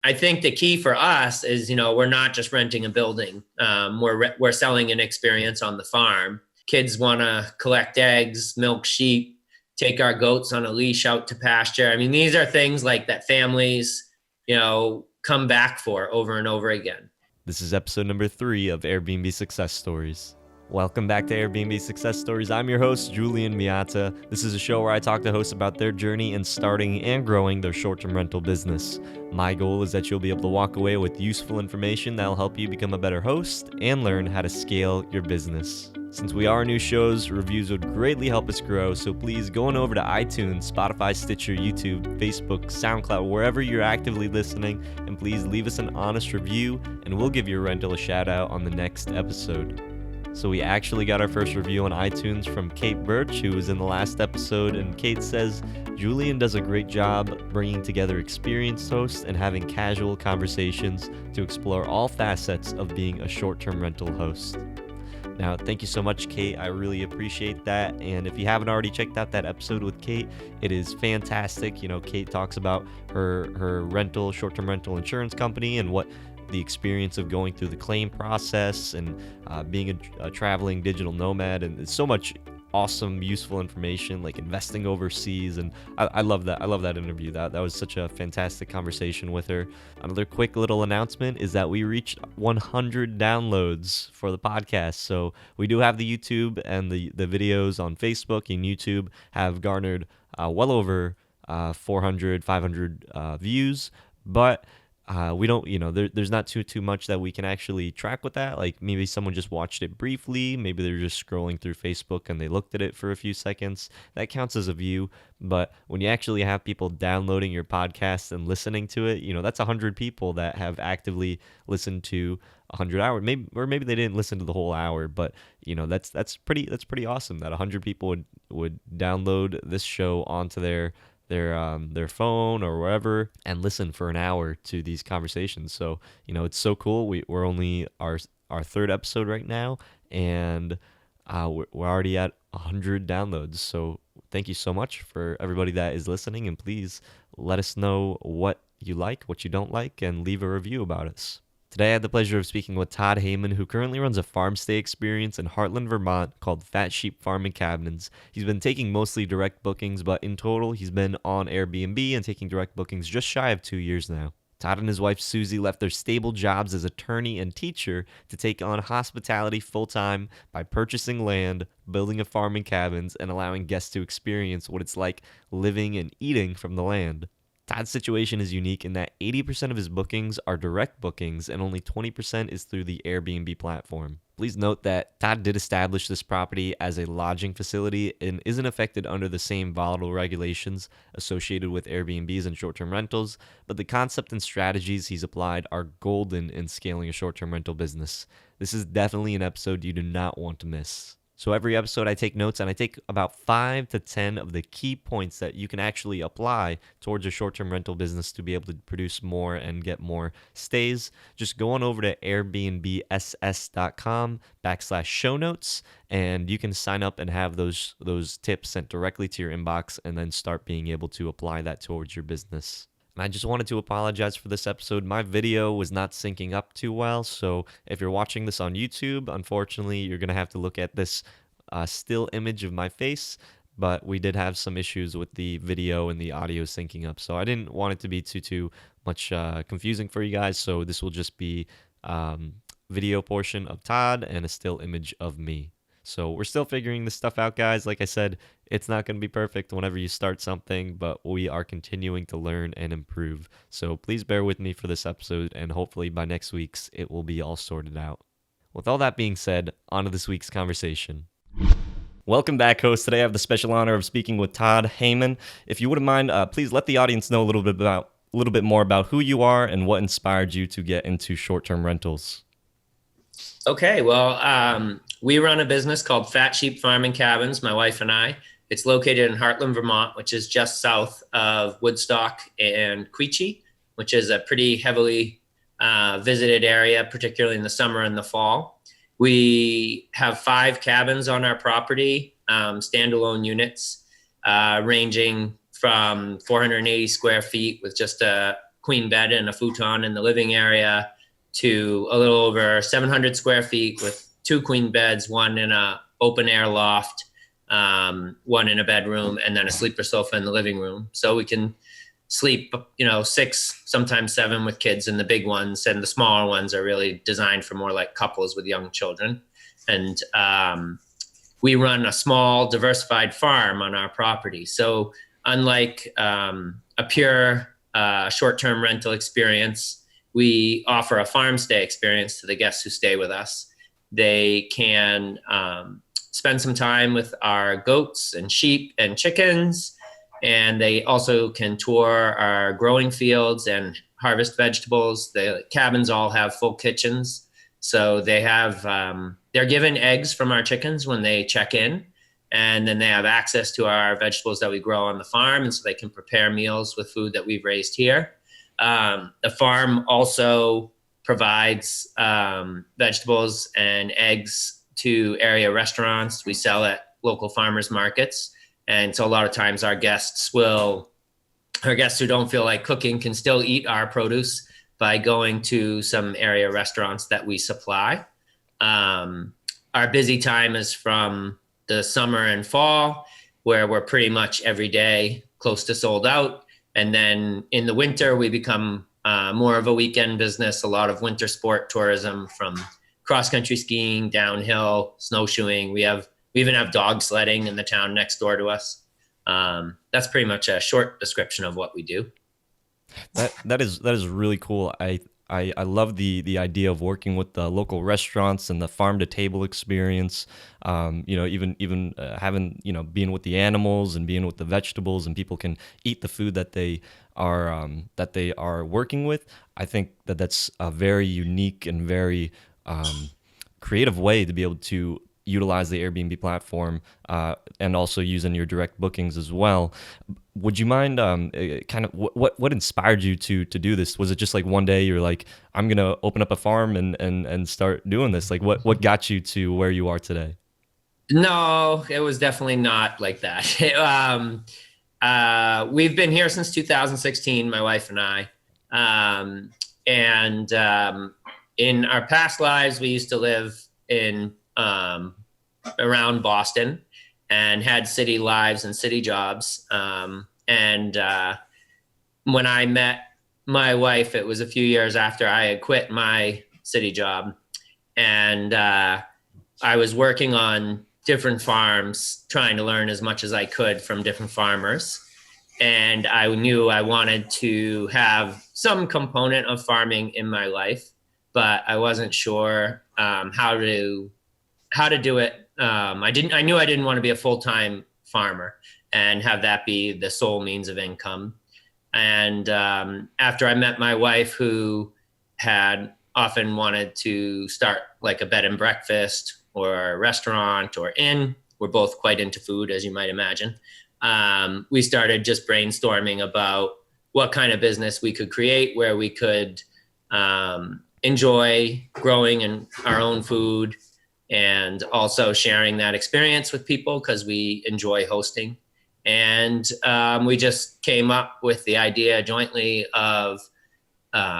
I think the key for us is, we're not just renting a building. We're selling an experience on the farm. Kids want to collect eggs, milk sheep, take our goats on a leash out to pasture. I mean, these are things like that families, come back for over and over again. This is episode number 3 of Airbnb Success Stories. Welcome back to Airbnb Success Stories. I'm your host, Julian Miata. This is a show where I talk to hosts about their journey in starting and growing their short-term rental business. My goal is that you'll be able to walk away with useful information that'll help you become a better host and learn how to scale your business. Since we are new shows, reviews would greatly help us grow, so please go on over to iTunes, Spotify, Stitcher, YouTube, Facebook, SoundCloud, wherever you're actively listening, and please leave us an honest review, and we'll give your rental a shout out on the next episode. So we actually got our first review on iTunes from Kate Birch, who was in the last episode, and Kate says, Julian does a great job bringing together experienced hosts and having casual conversations to explore all facets of being a short-term rental host. Now, thank you so much, Kate. I really appreciate that. And if you haven't already checked out that episode with Kate, it is fantastic. Kate talks about her short-term rental insurance company and what the experience of going through the claim process and being a traveling digital nomad, and it's so much awesome, useful information like investing overseas, and I love that. I love that interview. That was such a fantastic conversation with her. Another quick little announcement is that we reached 100 downloads for the podcast. So we do have the YouTube, and the videos on Facebook and YouTube have garnered well over 400, 500 views, but we don't, there's not too much that we can actually track with that. Like maybe someone just watched it briefly, maybe they're just scrolling through Facebook and they looked at it for a few seconds. That counts as a view. But when you actually have people downloading your podcast and listening to it, that's 100 people that have actively listened to 100 hours. Maybe they didn't listen to the whole hour, but that's pretty awesome that 100 people would download this show onto their phone or wherever and listen for an hour to these conversations. So it's so cool. We're only our third episode right now, and we're already at 100 downloads. So thank you so much for everybody that is listening, and please let us know what you like, what you don't like, and leave a review about us. Today I had the pleasure of speaking with Todd Heyman, who currently runs a farm stay experience in Heartland, Vermont called Fat Sheep Farm and Cabins. He's been taking mostly direct bookings, but in total he's been on Airbnb and taking direct bookings just shy of 2 years now. Todd and his wife Suzy left their stable jobs as attorney and teacher to take on hospitality full-time by purchasing land, building a farm and cabins, and allowing guests to experience what it's like living and eating from the land. Todd's situation is unique in that 80% of his bookings are direct bookings and only 20% is through the Airbnb platform. Please note that Todd did establish this property as a lodging facility and isn't affected under the same volatile regulations associated with Airbnbs and short-term rentals, but the concept and strategies he's applied are golden in scaling a short-term rental business. This is definitely an episode you do not want to miss. So every episode I take notes, and I take about 5 to 10 of the key points that you can actually apply towards a short-term rental business to be able to produce more and get more stays. Just go on over to airbnbss.com/show notes, and you can sign up and have those tips sent directly to your inbox and then start being able to apply that towards your business. And I just wanted to apologize for this episode. My video was not syncing up too well, so if you're watching this on YouTube, unfortunately, you're going to have to look at this still image of my face, but we did have some issues with the video and the audio syncing up, so I didn't want it to be too much confusing for you guys, so this will just be video portion of Todd and a still image of me. So we're still figuring this stuff out, guys. Like I said, it's not going to be perfect whenever you start something, but we are continuing to learn and improve. So please bear with me for this episode, and hopefully by next week's, it will be all sorted out. With all that being said, on to this week's conversation. Welcome back, host. Today I have the special honor of speaking with Todd Heyman. If you wouldn't mind, please let the audience know a little bit more about who you are and what inspired you to get into short-term rentals. Okay, well, we run a business called Fat Sheep Farm and Cabins, my wife and I. It's located in Heartland, Vermont, which is just south of Woodstock and Queechee, which is a pretty heavily visited area, particularly in the summer and the fall. We have 5 cabins on our property, standalone units, ranging from 480 square feet with just a queen bed and a futon in the living area to a little over 700 square feet with two queen beds, one in a open air loft, one in a bedroom, and then a sleeper sofa in the living room. So we can sleep, 6, sometimes 7 with kids in the big ones, and the smaller ones are really designed for more like couples with young children. And we run a small diversified farm on our property. So unlike a pure short-term rental experience, we offer a farm stay experience to the guests who stay with us. They can spend some time with our goats and sheep and chickens, and they also can tour our growing fields and harvest vegetables. The cabins all have full kitchens. So they have, they're given eggs from our chickens when they check in, and then they have access to our vegetables that we grow on the farm. And so they can prepare meals with food that we've raised here. The farm also provides vegetables and eggs to area restaurants. We sell at local farmers markets. And so a lot of times our guests who don't feel like cooking can still eat our produce by going to some area restaurants that we supply. Our busy time is from the summer and fall, where we're pretty much every day close to sold out. And then in the winter, we become more of a weekend business, a lot of winter sport tourism, from cross-country skiing, downhill, snowshoeing. We even have dog sledding in the town next door to us. That's pretty much a short description of what we do. That is really cool. I love the idea of working with the local restaurants and the farm to table experience. Even having, being with the animals and being with the vegetables, and people can eat the food that they are working with. I think that's a very unique and very creative way to be able to utilize the Airbnb platform, and also using your direct bookings as well. Would you mind kind of what inspired you to do this? Was it just like one day you're like, I'm gonna open up a farm and start doing this? Like what got you to where you are today? No, it was definitely not like that. We've been here since 2016, my wife and I. In our past lives, we used to live in around Boston and had city lives and city jobs. When I met my wife, it was a few years after I had quit my city job. And I was working on different farms, trying to learn as much as I could from different farmers. And I knew I wanted to have some component of farming in my life, but I wasn't sure how to do it. I knew I didn't want to be a full-time farmer and have that be the sole means of income. And after I met my wife, who had often wanted to start like a bed and breakfast or a restaurant or inn, we're both quite into food, as you might imagine. We started just brainstorming about what kind of business we could create, where we could enjoy growing our own food and also sharing that experience with people, because we enjoy hosting. And we just came up with the idea jointly of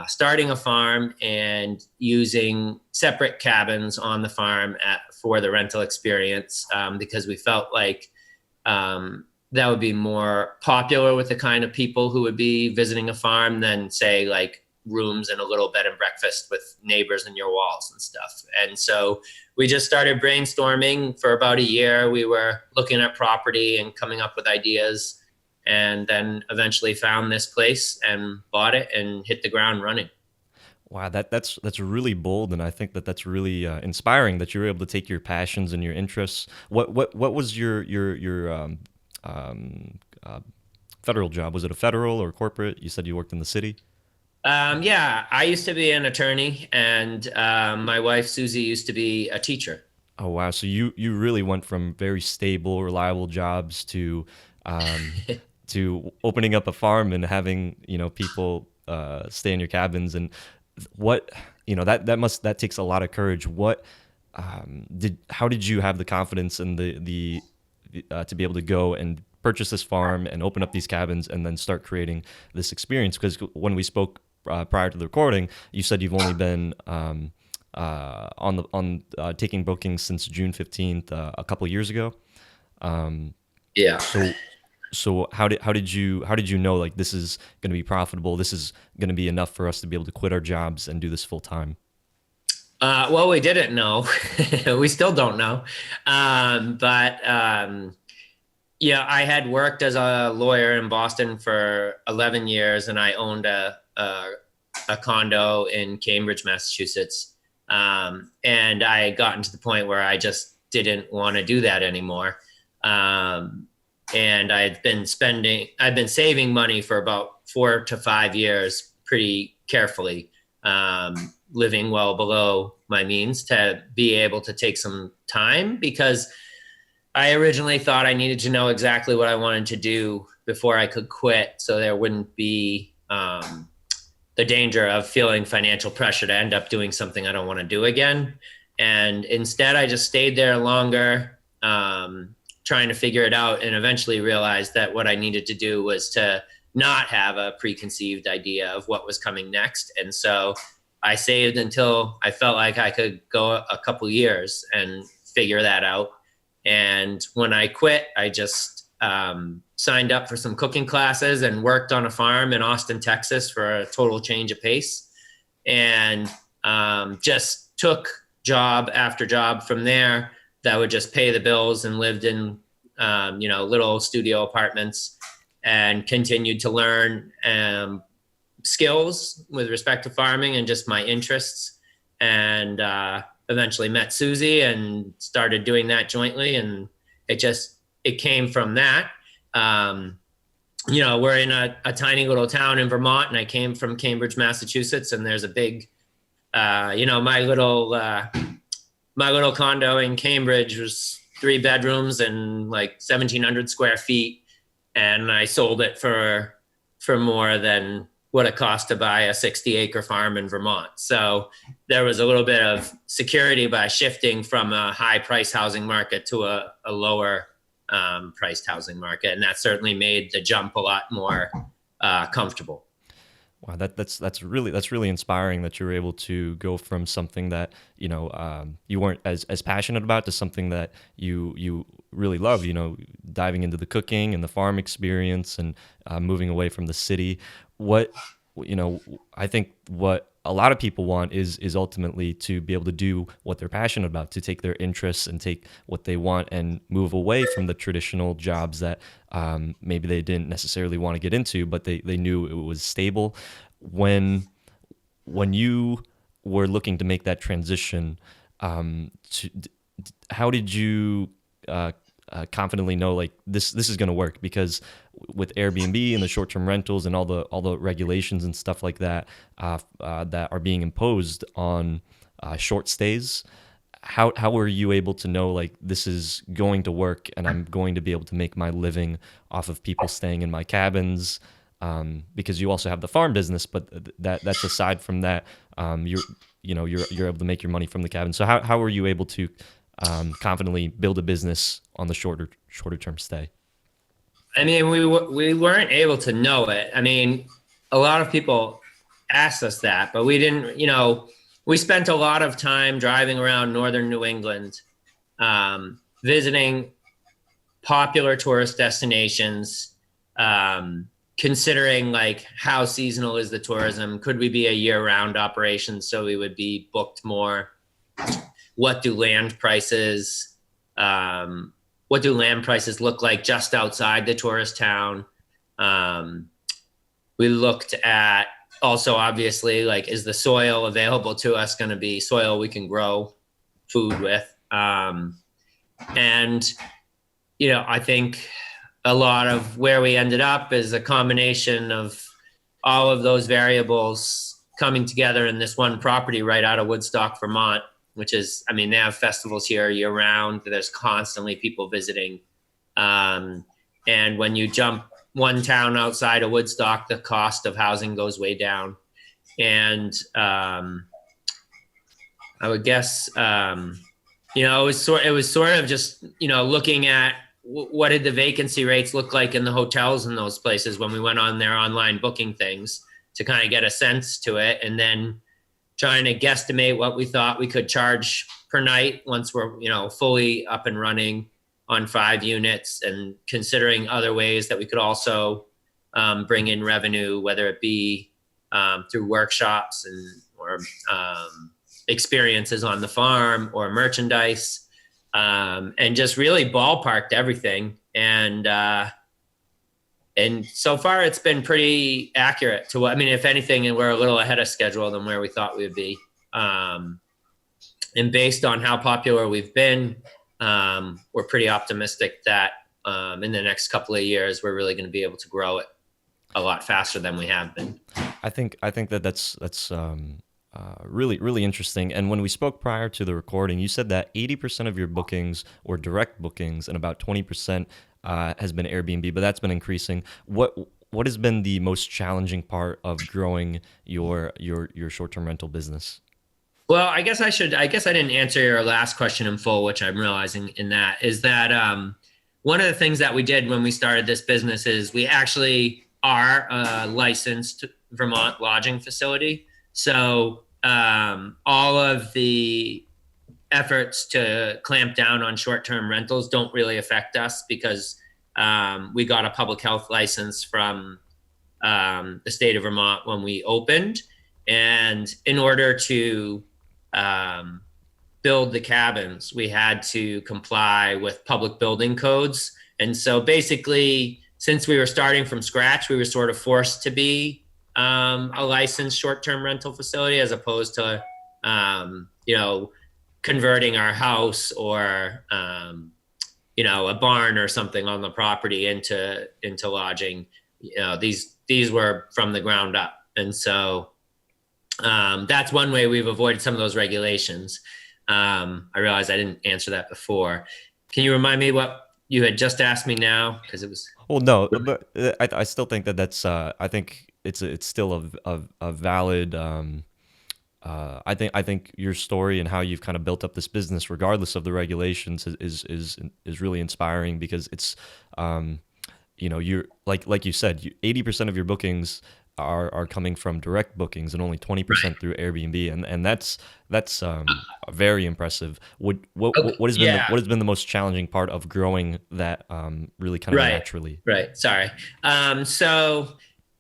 starting a farm and using separate cabins on the farm for the rental experience, because we felt like that would be more popular with the kind of people who would be visiting a farm than, say, like rooms and a little bed and breakfast with neighbors in your walls and stuff. And so we just started brainstorming for about a year. We were looking at property and coming up with ideas, and then eventually found this place and bought it and hit the ground running. Wow, that's really bold, and I think that's really inspiring that you were able to take your passions and your interests. What was your federal job? Was it a federal or corporate? You said you worked in the city. Yeah, I used to be an attorney, and my wife, Suzy, used to be a teacher. Oh wow! So you really went from very stable, reliable jobs um, to opening up a farm and having people stay in your cabins. And what that takes a lot of courage. How did you have the confidence and the to be able to go and purchase this farm and open up these cabins and then start creating this experience? Because when we spoke prior to the recording, you said you've only been taking bookings since June 15th, a couple years ago. Yeah. So how did you know like this is going to be profitable? This is going to be enough for us to be able to quit our jobs and do this full time? Well, we didn't know. We still don't know. But yeah, I had worked as a lawyer in Boston for 11 years, and I owned a condo in Cambridge, Massachusetts. And I had gotten to the point where I just didn't want to do that anymore. And I've been saving money for about 4 to 5 years pretty carefully, living well below my means to be able to take some time, because I originally thought I needed to know exactly what I wanted to do before I could quit, so there wouldn't be the danger of feeling financial pressure to end up doing something I don't want to do again. And instead, I just stayed there longer, trying to figure it out, and eventually realized that what I needed to do was to not have a preconceived idea of what was coming next. And so I saved until I felt like I could go a couple years and figure that out. And when I quit, I just signed up for some cooking classes and worked on a farm in Austin, Texas for a total change of pace, and just took job after job from there that would just pay the bills, and lived in little studio apartments, and continued to learn skills with respect to farming and just my interests, and eventually met Suzy and started doing that jointly. And it came from that. We're in a tiny little town in Vermont, and I came from Cambridge, Massachusetts, and there's a big my little condo in Cambridge was 3 bedrooms and like 1,700 square feet, and I sold it for more than what it cost to buy a 60-acre farm in Vermont. So there was a little bit of security by shifting from a high-priced housing market to a lower priced housing market, and that certainly made the jump a lot more comfortable. Wow, that's really inspiring that you're able to go from something that you weren't as passionate about to something that you really love. Diving into the cooking and the farm experience, and moving away from the city. I think what a lot of people want is ultimately to be able to do what they're passionate about, to take their interests and take what they want and move away from the traditional jobs that maybe they didn't necessarily want to get into, but they knew it was stable. When you were looking to make that transition, how did you confidently know like this is going to work? Because with Airbnb and the short-term rentals and all the regulations and stuff like that that are being imposed on short stays, how were you able to know like this is going to work and I'm going to be able to make my living off of people staying in my cabins? Because you also have the farm business, but that's aside from that. You're able to make your money from the cabin. So how were you able to confidently build a business on the shorter term stay? I mean, we weren't able to know it. I mean, a lot of people asked us that, but we didn't. We spent a lot of time driving around northern New England, visiting popular tourist destinations, considering like how seasonal is the tourism? Could we be a year-round operation so we would be booked more? What do land prices look like just outside the tourist town? We looked at also, obviously, like, is the soil available to us going to be soil we can grow food with? And, I think a lot of where we ended up is a combination of all of those variables coming together in this one property right out of Woodstock, Vermont, which is, I mean, they have festivals here year round. There's constantly people visiting. And when you jump one town outside of Woodstock, the cost of housing goes way down. And I would guess, it was sort of just, looking at what did the vacancy rates look like in the hotels in those places when we went on their online booking things to kind of get a sense to it, and then trying to guesstimate what we thought we could charge per night once we're, fully up and running on 5 units, and considering other ways that we could also bring in revenue, whether it be through workshops or experiences on the farm or merchandise, and just really ballparked everything. And so far it's been pretty accurate to what, if anything, we're a little ahead of schedule than where we thought we would be. And based on how popular we've been, we're pretty optimistic that in the next couple of years, we're really going to be able to grow it a lot faster than we have been. I think that's really, really interesting. And when we spoke prior to the recording, you said that 80% of your bookings were direct bookings and about 20% has been Airbnb, but that's been increasing. What has been the most challenging part of growing your short-term rental business? Well, I guess I didn't answer your last question in full, which I'm realizing in that is that one of the things that we did when we started this business is we actually are a licensed Vermont lodging facility. So all of the efforts to clamp down on short-term rentals don't really affect us because we got a public health license from the state of Vermont when we opened. And in order to build the cabins, we had to comply with public building codes. And so basically, since we were starting from scratch, we were sort of forced to be a licensed short-term rental facility as opposed to, converting our house or, a barn or something on the property into lodging. These were from the ground up. And so that's one way we've avoided some of those regulations. I realized I didn't answer that before. Can you remind me what you had just asked me now? Because it was. Well, no, but I still think that's. I think it's still a valid. I think your story and how you've kind of built up this business, regardless of the regulations, is really inspiring because it's, you're like you said, 80% of your bookings are coming from direct bookings and only 20% through Airbnb, and that's very impressive. What has been what has been the most challenging part of growing that really kind of naturally? Right. Sorry. So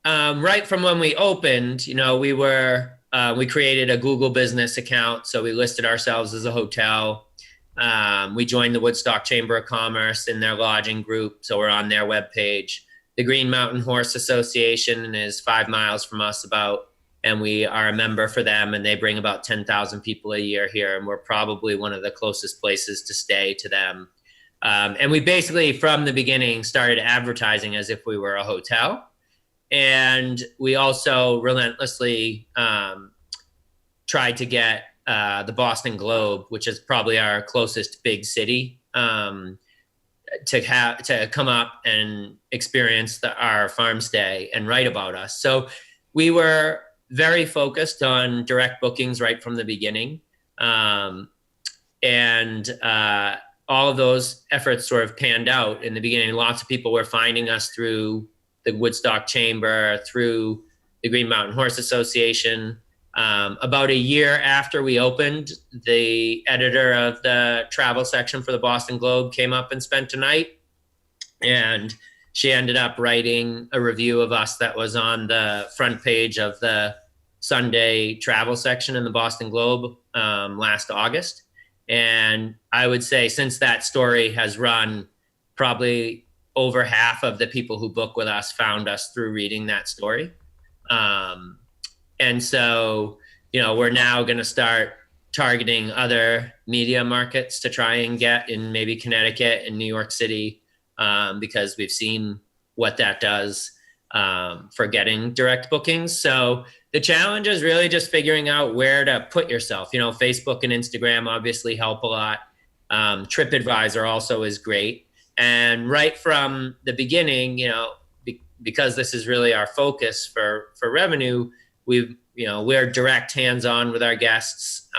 right from when we opened, we created a Google business account, so we listed ourselves as a hotel. We joined the Woodstock Chamber of Commerce in their lodging group, so we're on their webpage. The Green Mountain Horse Association is 5 miles from us and we are a member for them, and they bring about 10,000 people a year here, and we're probably one of the closest places to stay to them. And we basically, from the beginning, started advertising as if we were a hotel. And we also relentlessly tried to get the Boston Globe, which is probably our closest big city, to come up and experience our farm stay and write about us. So we were very focused on direct bookings right from the beginning. And all of those efforts sort of panned out in the beginning. Lots of people were finding us through the Woodstock Chamber, through the Green Mountain Horse Association. About a year after we opened, the editor of the travel section for the Boston Globe came up and spent a night, and she ended up writing a review of us that was on the front page of the Sunday travel section in the Boston Globe last August. And I would say since that story has run, probably over half of the people who book with us found us through reading that story. And so, we're now going to start targeting other media markets to try and get in maybe Connecticut and New York City, because we've seen what that does for getting direct bookings. So the challenge is really just figuring out where to put yourself. Facebook and Instagram obviously help a lot. TripAdvisor also is great. And right from the beginning, because this is really our focus for revenue, we're direct hands-on with our guests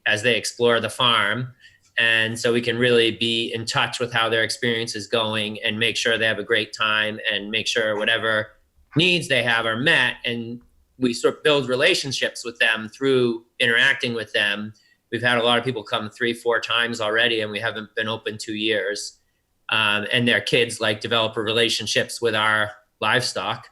as they explore the farm. And so we can really be in touch with how their experience is going and make sure they have a great time and make sure whatever needs they have are met. And we sort of build relationships with them through interacting with them. We've had a lot of people come 3-4 times already, and we haven't been open 2 years. And their kids like develop relationships with our livestock.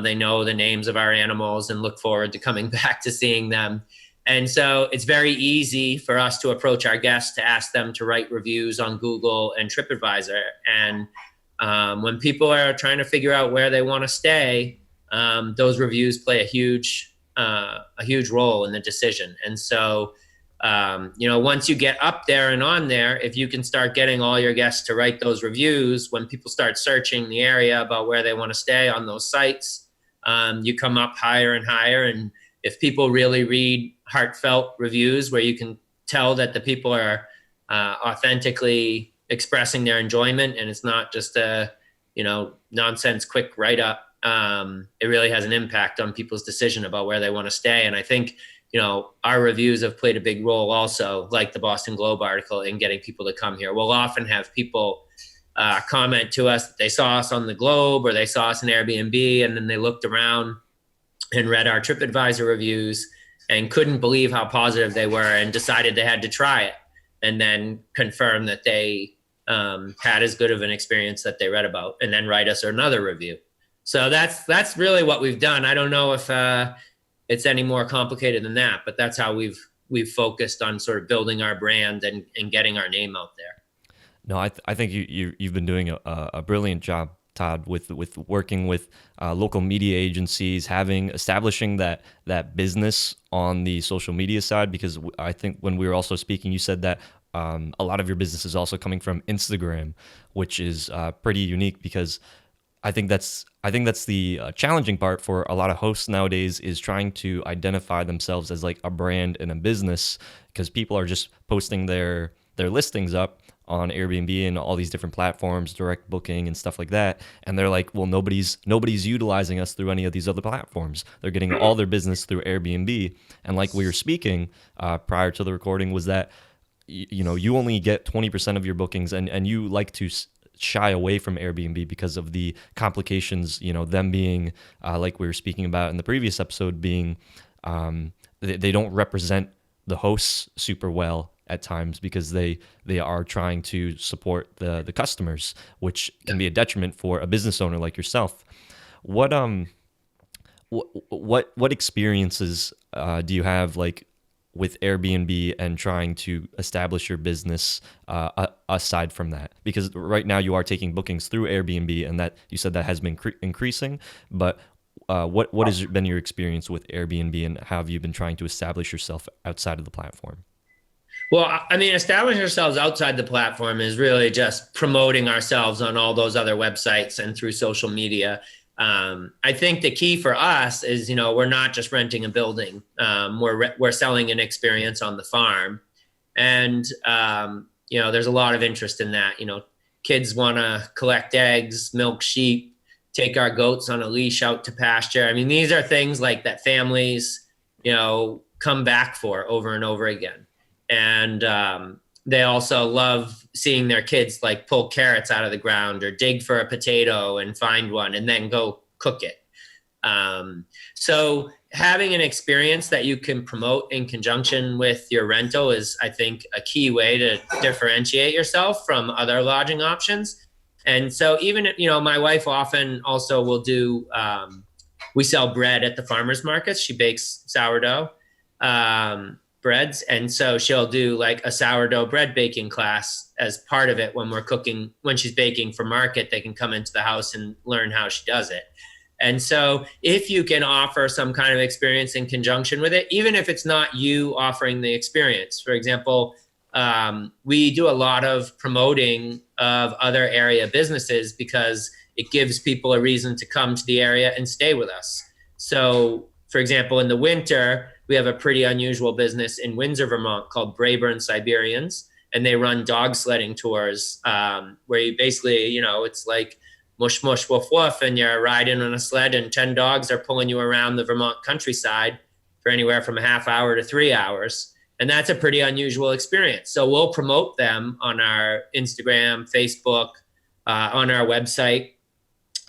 They know the names of our animals and look forward to coming back to seeing them. And so it's very easy for us to approach our guests to ask them to write reviews on Google and TripAdvisor. And when people are trying to figure out where they want to stay, those reviews play a huge role in the decision. And so, once you get up there and on there, if you can start getting all your guests to write those reviews, when people start searching the area about where they want to stay on those sites, you come up higher and higher. And if people really read heartfelt reviews where you can tell that the people are authentically expressing their enjoyment and it's not just a, nonsense quick write-up, it really has an impact on people's decision about where they want to stay. And I think, our reviews have played a big role also, like the Boston Globe article, in getting people to come here. We'll often have people comment to us that they saw us on the Globe or they saw us in Airbnb, and then they looked around and read our TripAdvisor reviews and couldn't believe how positive they were and decided they had to try it, and then confirm that they had as good of an experience that they read about, and then write us another review. So that's really what we've done. I don't know if it's any more complicated than that, but that's how we've focused on sort of building our brand and getting our name out there. No, I think you've been doing a brilliant job, Todd, with working with local media agencies, establishing that business on the social media side. Because I think when we were also speaking, you said that a lot of your business is also coming from Instagram, which is pretty unique, because I think that's the challenging part for a lot of hosts nowadays, is trying to identify themselves as like a brand and a business, because people are just posting their listings up on Airbnb and all these different platforms, direct booking and stuff like that, and they're like, well, nobody's utilizing us through any of these other platforms. They're getting all their business through Airbnb. And like we were speaking prior to the recording, was that you only get 20% of your bookings, and you like to shy away from Airbnb because of the complications, them being like we were speaking about in the previous episode, being they don't represent the hosts super well at times, because they are trying to support the customers, which can be a detriment for a business owner like yourself. What experiences do you have, like, with Airbnb and trying to establish your business aside from that? Because right now you are taking bookings through Airbnb, and that you said that has been increasing, but what has been your experience with Airbnb, and how have you been trying to establish yourself outside of the platform? Well, I mean, establishing ourselves outside the platform is really just promoting ourselves on all those other websites and through social media. I think the key for us is, we're not just renting a building. We're selling an experience on the farm. And, there's a lot of interest in that. Kids want to collect eggs, milk sheep, take our goats on a leash out to pasture. I mean, these are things like that families, come back for over and over again. And they also love seeing their kids like pull carrots out of the ground or dig for a potato and find one and then go cook it. So having an experience that you can promote in conjunction with your rental is, I think, a key way to differentiate yourself from other lodging options. And so even, my wife often also will do, we sell bread at the farmers markets. She bakes sourdough breads. And so she'll do like a sourdough bread baking class as part of it when we're cooking, when she's baking for market. They can come into the house and learn how she does it. And so if you can offer some kind of experience in conjunction with it, even if it's not you offering the experience, for example, we do a lot of promoting of other area businesses because it gives people a reason to come to the area and stay with us. So, for example, in the winter, we have a pretty unusual business in Windsor, Vermont called Brayburn Siberians, and they run dog sledding tours where you basically, it's like mush, mush, woof, woof, and you're riding on a sled and 10 dogs are pulling you around the Vermont countryside for anywhere from a half hour to 3 hours. And that's a pretty unusual experience. So we'll promote them on our Instagram, Facebook, on our website.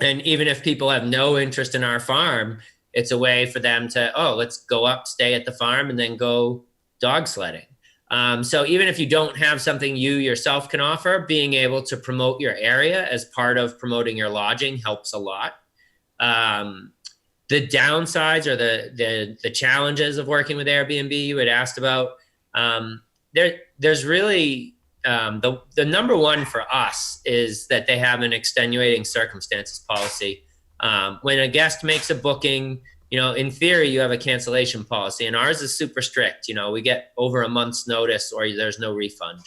And even if people have no interest in our farm, it's a way for them to, oh, let's go up, stay at the farm, and then go dog sledding. So even if you don't have something you yourself can offer, being able to promote your area as part of promoting your lodging helps a lot. The downsides or the challenges of working with Airbnb you had asked about, there's really the number one for us is that they have an extenuating circumstances policy. When a guest makes a booking, in theory, you have a cancellation policy, and ours is super strict. We get over a month's notice or there's no refund.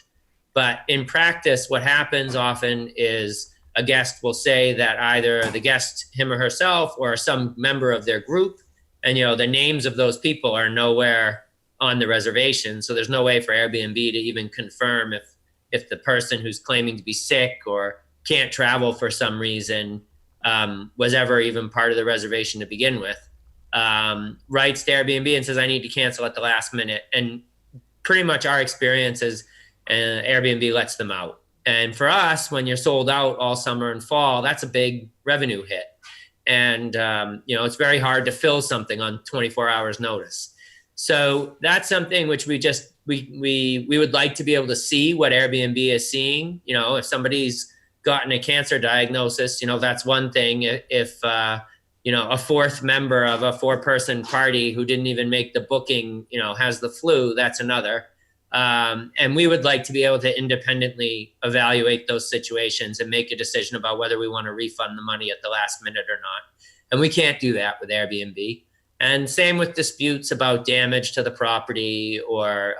But in practice, what happens often is a guest will say that either the guest, him or herself, or some member of their group, and the names of those people are nowhere on the reservation. So there's no way for Airbnb to even confirm if the person who's claiming to be sick or can't travel for some reason was ever even part of the reservation to begin with. Writes to Airbnb and says, I need to cancel at the last minute. And pretty much our experience is Airbnb lets them out. And for us, when you're sold out all summer and fall, that's a big revenue hit. And, it's very hard to fill something on 24 hours notice. So that's something which we would like to be able to see what Airbnb is seeing. If somebody's gotten a cancer diagnosis, that's one thing. If, a fourth member of a 4-person party who didn't even make the booking, has the flu, that's another. And we would like to be able to independently evaluate those situations and make a decision about whether we want to refund the money at the last minute or not. And we can't do that with Airbnb. And same with disputes about damage to the property or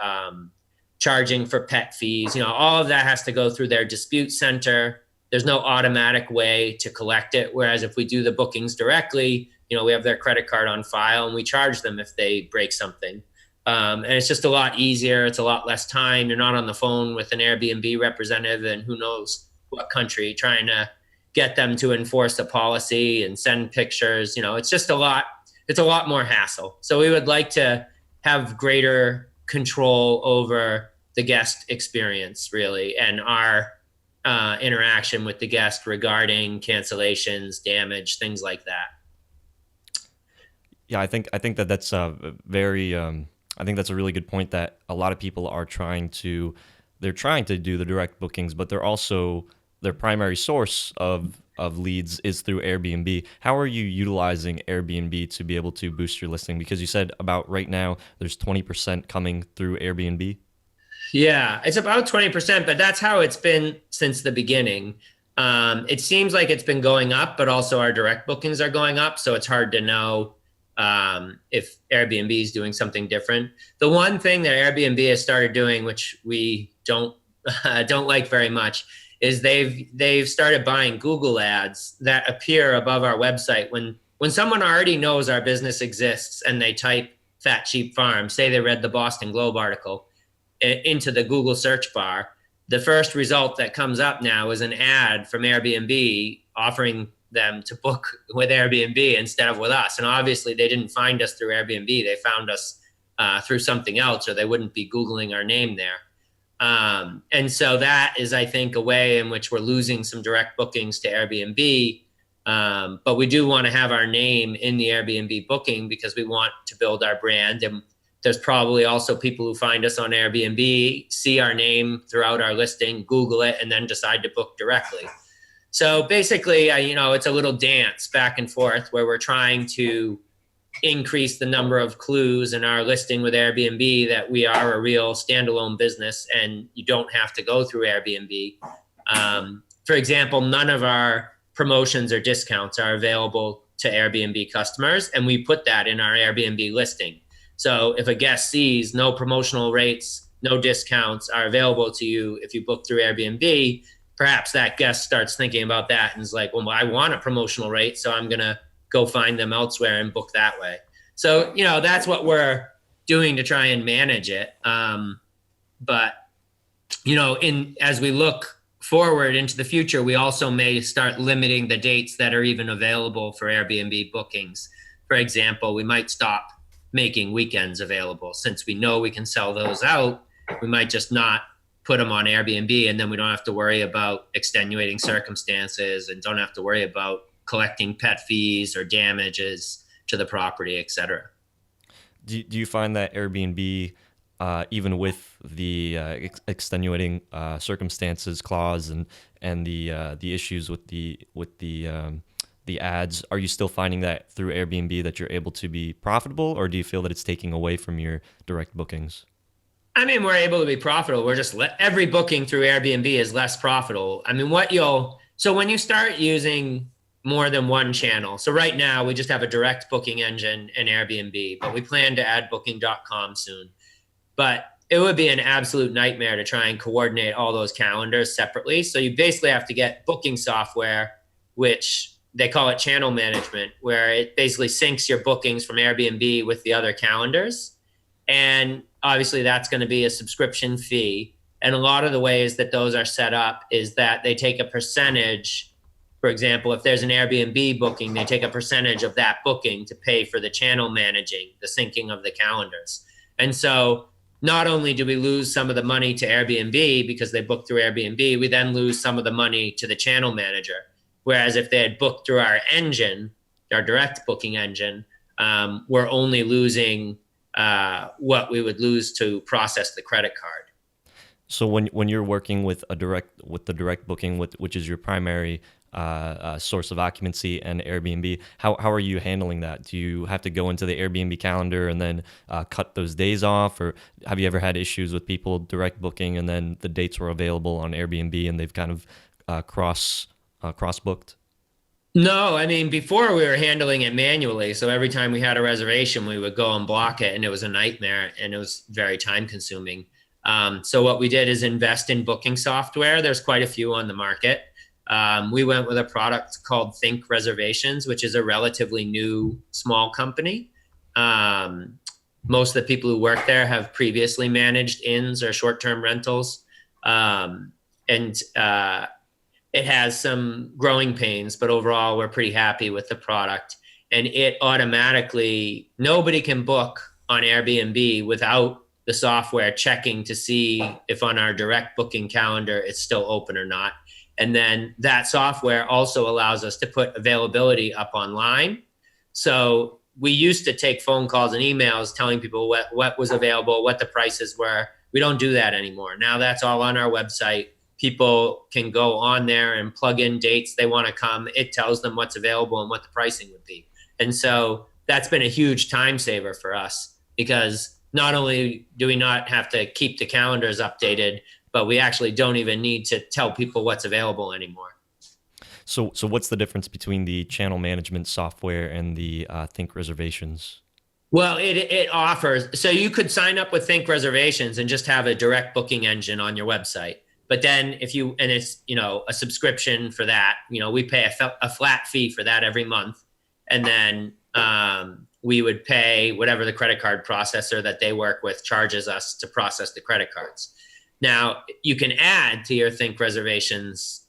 charging for pet fees. All of that has to go through their dispute center. There's no automatic way to collect it. Whereas if we do the bookings directly, we have their credit card on file and we charge them if they break something. And it's just a lot easier. It's a lot less time. You're not on the phone with an Airbnb representative and who knows what country trying to get them to enforce a policy and send pictures. It's just it's a lot more hassle. So we would like to have greater control over the guest experience, really, and our interaction with the guest regarding cancellations, damage, things like that. Yeah, I think that that's very. I think that's a really good point that a lot of people are trying to do the direct bookings, but they're also their primary source of leads is through Airbnb. How are you utilizing Airbnb to be able to boost your listing? Because you said about right now there's 20% coming through Airbnb. Yeah, it's about 20%, but that's how it's been since the beginning. It seems like it's been going up, but also our direct bookings are going up. So it's hard to know if Airbnb is doing something different. The one thing that Airbnb has started doing, which we don't like very much, is they've started buying Google ads that appear above our website when someone already knows our business exists and they type Fat Sheep Farm, say they read the Boston Globe article, into the Google search bar. The first result that comes up now is an ad from Airbnb offering them to book with Airbnb instead of with us. And obviously they didn't find us through Airbnb. They found us through something else, or they wouldn't be Googling our name there. And so that is, I think, a way in which we're losing some direct bookings to Airbnb. But we do want to have our name in the Airbnb booking because we want to build our brand. And there's probably also people who find us on Airbnb, see our name throughout our listing, Google it, and then decide to book directly. So basically, it's a little dance back and forth where we're trying to increase the number of clues in our listing with Airbnb that we are a real standalone business and you don't have to go through Airbnb. For example, none of our promotions or discounts are available to Airbnb customers, and we put that in our Airbnb listing. So if a guest sees no promotional rates, no discounts are available to you if you book through Airbnb, perhaps that guest starts thinking about that and is like, well, I want a promotional rate, so I'm going to go find them elsewhere and book that way. So, that's what we're doing to try and manage it. But, as we look forward into the future, we also may start limiting the dates that are even available for Airbnb bookings. For example, we might stop making weekends available. Since we know we can sell those out, we might just not put them on Airbnb, and then we don't have to worry about extenuating circumstances and don't have to worry about collecting pet fees or damages to the property, et cetera. Do you find that Airbnb, even with the extenuating circumstances clause and the issues with the ads, are you still finding that through Airbnb that you're able to be profitable, or do you feel that it's taking away from your direct bookings? I mean, we're able to be profitable. We're just every booking through Airbnb is less profitable. I mean, so when you start using more than one channel, so right now we just have a direct booking engine in Airbnb, but we plan to add booking.com soon. But it would be an absolute nightmare to try and coordinate all those calendars separately. So you basically have to get booking software, which they call it channel management, where it basically syncs your bookings from Airbnb with the other calendars. And obviously that's going to be a subscription fee. And a lot of the ways that those are set up is that they take a percentage. For example, if there's an Airbnb booking, they take a percentage of that booking to pay for the channel managing, the syncing of the calendars. And so not only do we lose some of the money to Airbnb because they book through Airbnb, we then lose some of the money to the channel manager. Whereas if they had booked through our engine, our direct booking engine, we're only losing what we would lose to process the credit card. So when you're working with the direct booking, which is your primary source of occupancy, and Airbnb, how are you handling that? Do you have to go into the Airbnb calendar and then cut those days off, or have you ever had issues with people direct booking and then the dates were available on Airbnb and they've kind of cross booked? No, I mean, before we were handling it manually. So every time we had a reservation, we would go and block it, and it was a nightmare and it was very time consuming. So what we did is invest in booking software. There's quite a few on the market. We went with a product called Think Reservations, which is a relatively new small company. Most of the people who work there have previously managed inns or short-term rentals. It has some growing pains, but overall we're pretty happy with the product. And it automatically, nobody can book on Airbnb without the software checking to see if on our direct booking calendar it's still open or not. And then that software also allows us to put availability up online. So we used to take phone calls and emails telling people what was available, what the prices were. We don't do that anymore. Now that's all on our website. People can go on there and plug in dates they want to come. It tells them what's available and what the pricing would be. And so that's been a huge time saver for us, because not only do we not have to keep the calendars updated, but we actually don't even need to tell people what's available anymore. So what's the difference between the channel management software and the Think Reservations? Well, it offers, so you could sign up with Think Reservations and just have a direct booking engine on your website. But then and it's, a subscription for that, we pay a flat fee for that every month. And then we would pay whatever the credit card processor that they work with charges us to process the credit cards. Now, you can add to your Think Reservations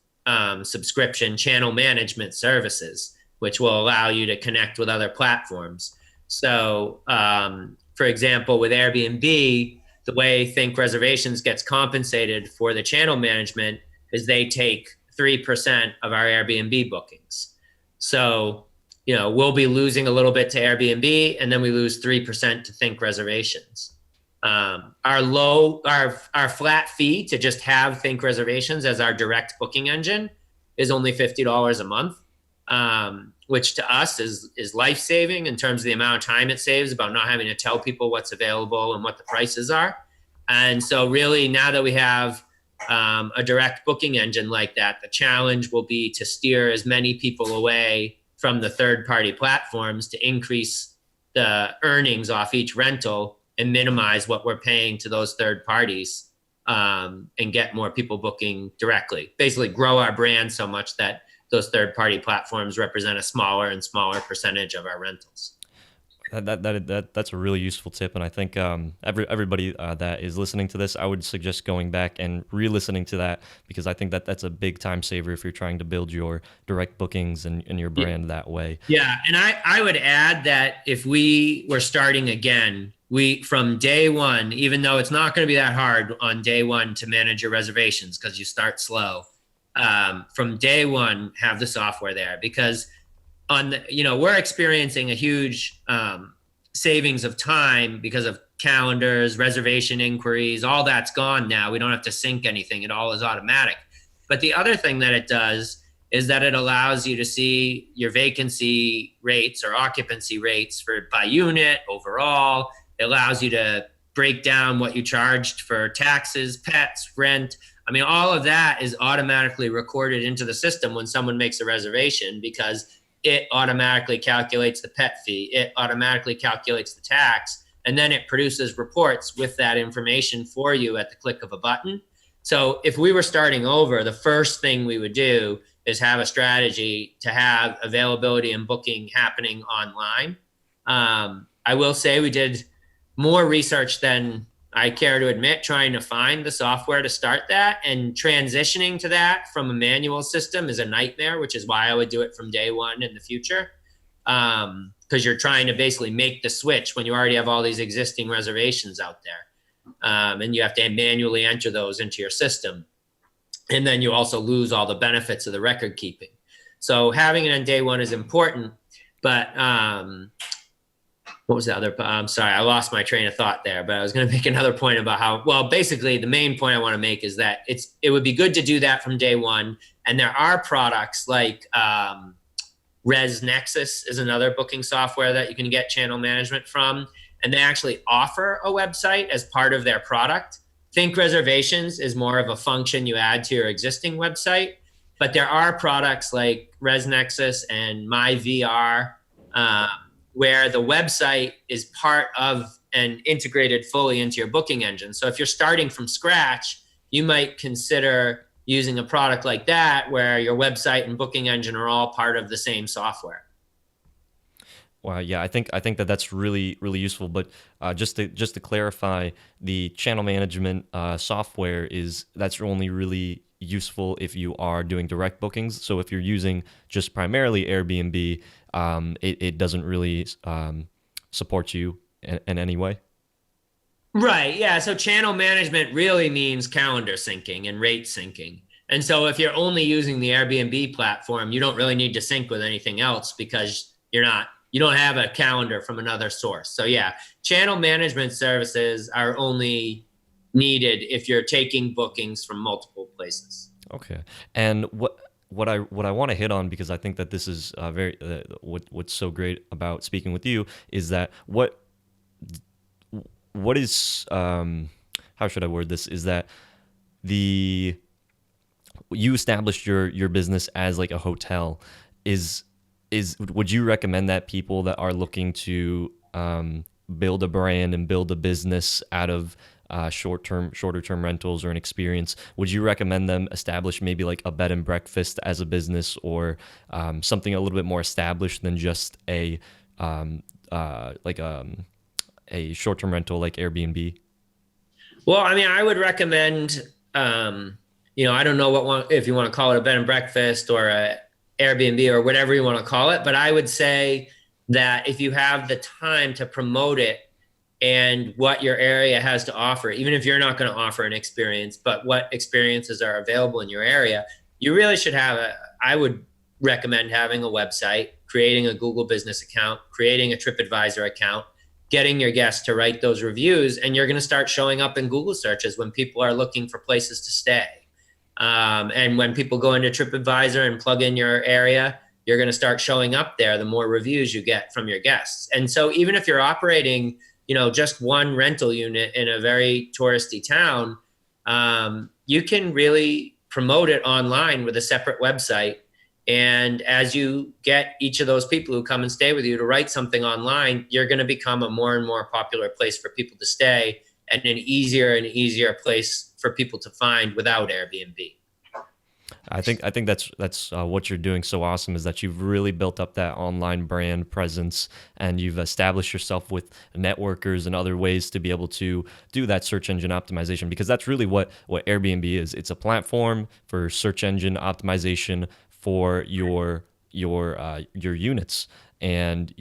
subscription channel management services, which will allow you to connect with other platforms. So, for example, with Airbnb, the way Think Reservations gets compensated for the channel management is they take 3% of our Airbnb bookings. So, we'll be losing a little bit to Airbnb, and then we lose 3% to Think Reservations. Our flat fee to just have Think Reservations as our direct booking engine is only $50 a month, which to us is life-saving in terms of the amount of time it saves about not having to tell people what's available and what the prices are. And so really, now that we have a direct booking engine like that, the challenge will be to steer as many people away from the third-party platforms to increase the earnings off each rental and minimize what we're paying to those third parties, and get more people booking directly. Basically grow our brand so much that those third-party platforms represent a smaller and smaller percentage of our rentals. That's a really useful tip, and I think everybody that is listening to this, I would suggest going back and re-listening to that, because I think that that's a big time saver if you're trying to build your direct bookings and your brand that way. Yeah, and I would add that if we were starting again, we from day one, even though it's not going to be that hard on day one to manage your reservations because you start slow, from day one, have the software there, because on the, we're experiencing a huge savings of time because of calendars, reservation inquiries, all that's gone now. We don't have to sync anything. It all is automatic. But the other thing that it does is that it allows you to see your vacancy rates or occupancy rates by unit overall. It allows you to break down what you charged for taxes, pets, rent. I mean, all of that is automatically recorded into the system when someone makes a reservation, because it automatically calculates the pet fee. It automatically calculates the tax, and then it produces reports with that information for you at the click of a button. So if we were starting over, the first thing we would do is have a strategy to have availability and booking happening online. I will say we did more research than I care to admit, trying to find the software to start that, and transitioning to that from a manual system is a nightmare, which is why I would do it from day one in the future. Because you're trying to basically make the switch when you already have all these existing reservations out there. And you have to manually enter those into your system. And then you also lose all the benefits of the record keeping. So having it on day one is important, but what was the other? I'm sorry, I lost my train of thought there, but I was going to make another point about how, well, basically the main point I want to make is that it would be good to do that from day one. And there are products like ResNexus is another booking software that you can get channel management from. And they actually offer a website as part of their product. Think reservations is more of a function you add to your existing website. But there are products like ResNexus and MyVR, where the website is part of and integrated fully into your booking engine. So if you're starting from scratch, you might consider using a product like that, where your website and booking engine are all part of the same software. Well, yeah, I think that that's really useful. But just to clarify, the channel management software that's only really useful if you are doing direct bookings. So if you're using just primarily Airbnb, it doesn't really support you in any way. Right. Yeah. So channel management really means calendar syncing and rate syncing. And so if you're only using the Airbnb platform, you don't really need to sync with anything else, because you don't have a calendar from another source. So yeah, channel management services are only needed if you're taking bookings from multiple places. Okay. And what I want to hit on, because I think that this is what's so great about speaking with you, is that what is how should I word this, is that you established your business as like a hotel. Would you recommend that people that are looking to build a brand and build a business out of shorter term rentals or an experience, would you recommend them establish maybe like a bed and breakfast as a business, or something a little bit more established than just a short term rental like Airbnb? Well, I mean, I would recommend, I don't know if you want to call it a bed and breakfast or a Airbnb or whatever you want to call it, but I would say that if you have the time to promote it and what your area has to offer, even if you're not going to offer an experience, but what experiences are available in your area, you really should I would recommend having a website, creating a Google business account, creating a TripAdvisor account, getting your guests to write those reviews, and you're going to start showing up in Google searches when people are looking for places to stay. And when people go into TripAdvisor and plug in your area, you're going to start showing up there the more reviews you get from your guests. And so even if you're operating, just one rental unit in a very touristy town, you can really promote it online with a separate website. And as you get each of those people who come and stay with you to write something online, you're going to become a more and more popular place for people to stay, and an easier and easier place for people to find without Airbnb. I think that's what you're doing so awesome is that you've really built up that online brand presence and you've established yourself with networkers and other ways to be able to do that search engine optimization because that's really what Airbnb is. It's a platform for search engine optimization for your units, and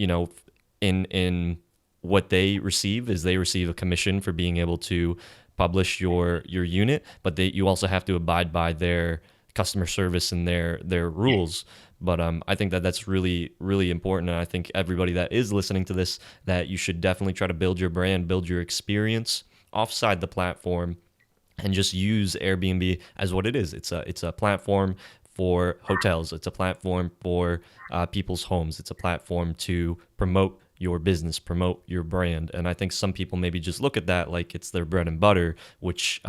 in what they receive is they receive a commission for being able to publish your unit, but you also have to abide by their customer service and their rules. But I think that that's really really important, and I think everybody that is listening to this that you should definitely try to build your brand, build your experience offside the platform, and just use Airbnb as what it is. It's a platform for hotels. It's a platform for people's homes. It's a platform to promote your business, promote your brand. And I think some people maybe just look at that like it's their bread and butter, which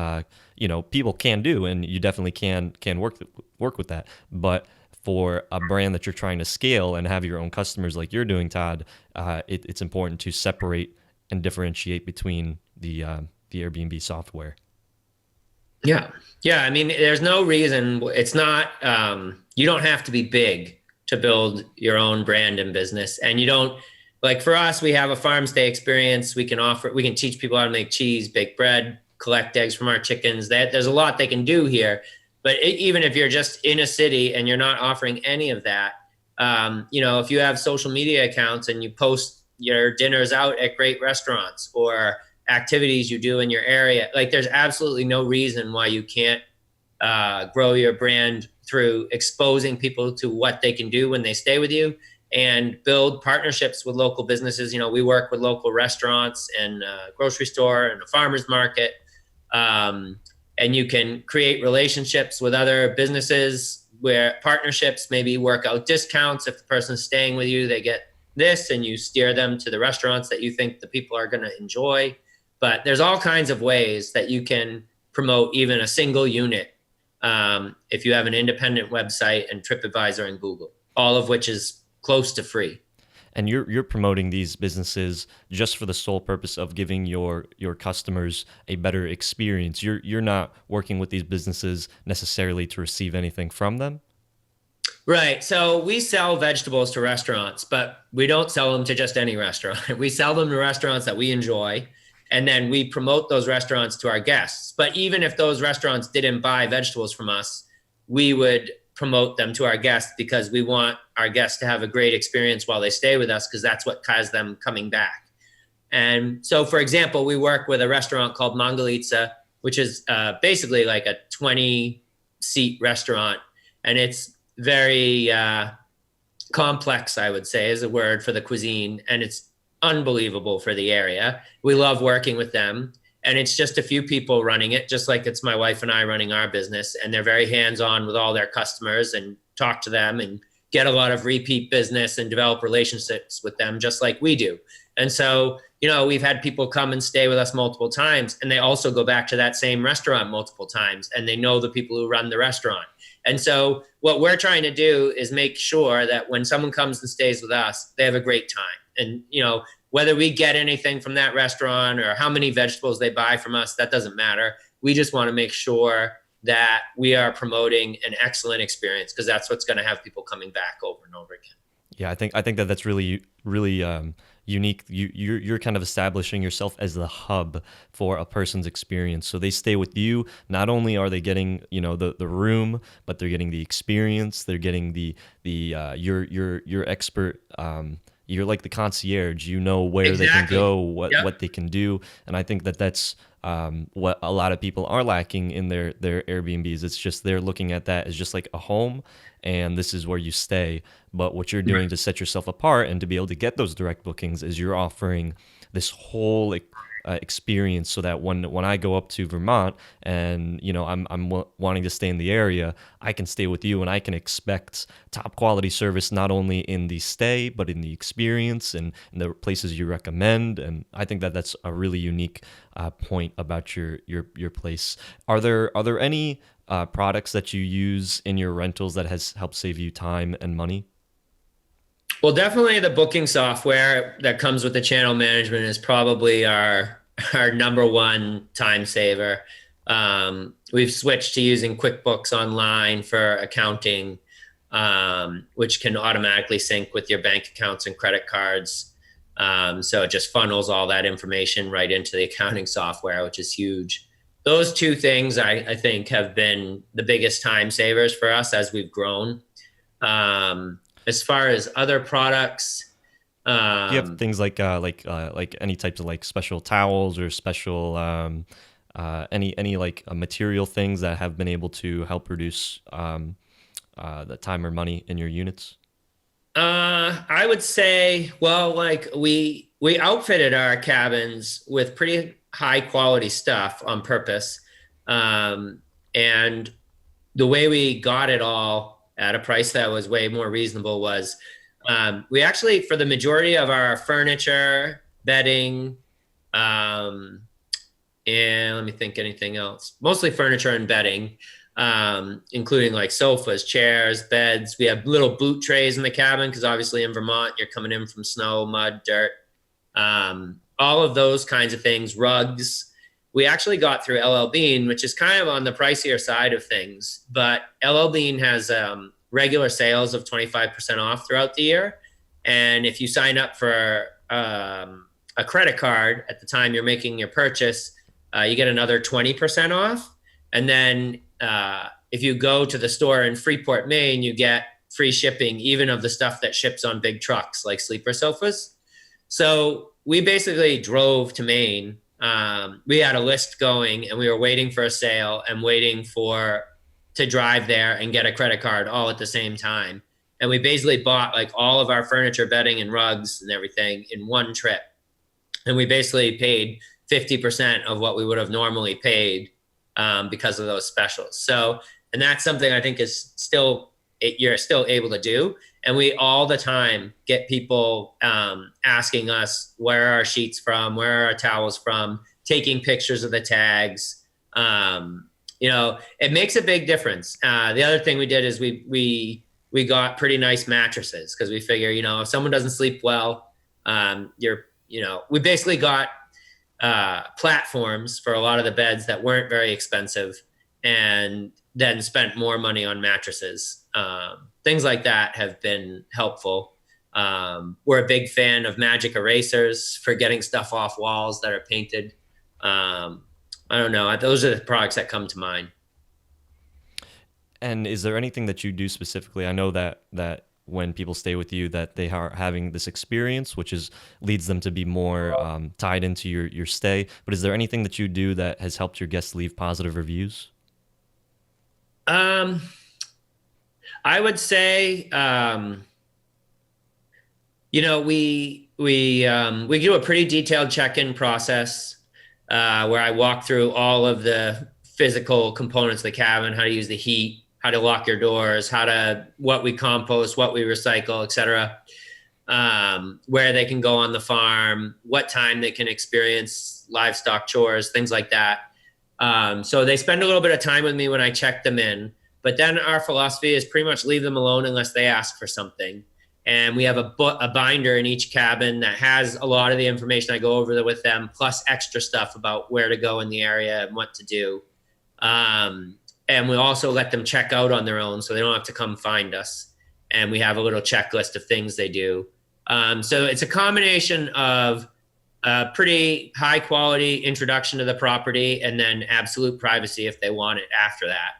people can do, and you definitely can work with that. But for a brand that you're trying to scale and have your own customers like you're doing, Todd, it's important to separate and differentiate between the Airbnb software. Yeah. Yeah. I mean, there's no reason it's not, you don't have to be big to build your own brand and business. And you don't, like for us, we have a farm stay experience. We can teach people how to make cheese, bake bread, collect eggs from our chickens. There's a lot they can do here. But even if you're just in a city and you're not offering any of that, if you have social media accounts and you post your dinners out at great restaurants or activities you do in your area, like there's absolutely no reason why you can't grow your brand through exposing people to what they can do when they stay with you and build partnerships with local businesses. We work with local restaurants and a grocery store and a farmer's market. And you can create relationships with other businesses where partnerships maybe work out discounts. If the person's staying with you, they get this, and you steer them to the restaurants that you think the people are going to enjoy. But there's all kinds of ways that you can promote even a single unit if you have an independent website and TripAdvisor and Google, all of which is close to free. And you're promoting these businesses just for the sole purpose of giving your customers a better experience. You're not working with these businesses necessarily to receive anything from them. Right. So we sell vegetables to restaurants, but we don't sell them to just any restaurant. We sell them to restaurants that we enjoy, and then we promote those restaurants to our guests. But even if those restaurants didn't buy vegetables from us, we would promote them to our guests because we want our guests to have a great experience while they stay with us, because that's what has them coming back. And so, for example, we work with a restaurant called Mangalitsa, which is basically like a 20-seat restaurant. And it's very complex, I would say, is a word for the cuisine. And it's unbelievable for the area. We love working with them. And it's just a few people running it, just like it's my wife and I running our business. And they're very hands-on with all their customers and talk to them and get a lot of repeat business and develop relationships with them, just like we do. And so, we've had people come and stay with us multiple times, and they also go back to that same restaurant multiple times, and they know the people who run the restaurant. And so what we're trying to do is make sure that when someone comes and stays with us, they have a great time. And, whether we get anything from that restaurant or how many vegetables they buy from us, that doesn't matter. We just want to make sure that we are promoting an excellent experience, because that's what's going to have people coming back over and over again. Yeah, I think that's really unique. You're kind of establishing yourself as the hub for a person's experience. So they stay with you. Not only are they getting the room, but they're getting the experience. They're getting the your expert. You're like the concierge. You know where Exactly. They can go, what they can do, and I think that's what a lot of people are lacking in their Airbnbs. It's just they're looking at that as just like a home, and this is where you stay. But what you're doing to set yourself apart and to be able to get those direct bookings is you're offering this whole experience, so that when I go up to Vermont and I'm wanting to stay in the area, I can stay with you and I can expect top quality service, not only in the stay but in the experience and in the places you recommend. And I think that that's a really unique point about your place. Are there any products that you use in your rentals that has helped save you time and money? Well, definitely the booking software that comes with the channel management is probably our number one time saver. We've switched to using QuickBooks Online for accounting, which can automatically sync with your bank accounts and credit cards. So it just funnels all that information right into the accounting software, which is huge. Those two things I think have been the biggest time savers for us as we've grown. As far as other products, Do you have things like any types of like special towels or special any like material things that have been able to help reduce the time or money in your units? I would say, well, like we outfitted our cabins with pretty high quality stuff on purpose, and the way we got it all at a price that was way more reasonable was we actually, for the majority of our furniture, bedding, um, and let me think anything else, mostly furniture and bedding, including like sofas, chairs, beds. We have little boot trays in the cabin because obviously in Vermont, you're coming in from snow, mud, dirt, all of those kinds of things, rugs. We actually got through LL Bean, which is kind of on the pricier side of things, but LL Bean has regular sales of 25% off throughout the year. And if you sign up for a credit card at the time you're making your purchase, you get another 20% off. And then if you go to the store in Freeport, Maine, you get free shipping, even of the stuff that ships on big trucks like sleeper sofas. So we basically drove to Maine. We had a list going and we were waiting for a sale and waiting to drive there and get a credit card all at the same time. And we basically bought like all of our furniture, bedding, and rugs and everything in one trip. And we basically paid 50% of what we would have normally paid because of those specials. So, and that's something I think is you're still able to do. And we all the time get people asking us where are our sheets from, where are our towels from, taking pictures of the tags. It makes a big difference. The other thing we did is we got pretty nice mattresses because we figure, if someone doesn't sleep well, we basically got platforms for a lot of the beds that weren't very expensive and then spent more money on mattresses. Things like that have been helpful. We're a big fan of magic erasers for getting stuff off walls that are painted. I don't know. Those are the products that come to mind. And is there anything that you do specifically? I know that when people stay with you, that they are having this experience, which leads them to be more tied into your stay. But is there anything that you do that has helped your guests leave positive reviews? I would say, we do a pretty detailed check-in process where I walk through all of the physical components of the cabin, how to use the heat, how to lock your doors, what we compost, what we recycle, et cetera, where they can go on the farm, what time they can experience livestock chores, things like that. So they spend a little bit of time with me when I check them in, but then our philosophy is pretty much leave them alone unless they ask for something. And we have a binder in each cabin that has a lot of the information I go over with them, plus extra stuff about where to go in the area and what to do. And we also let them check out on their own so they don't have to come find us. And we have a little checklist of things they do. So it's a combination of a pretty high quality introduction to the property and then absolute privacy if they want it after that.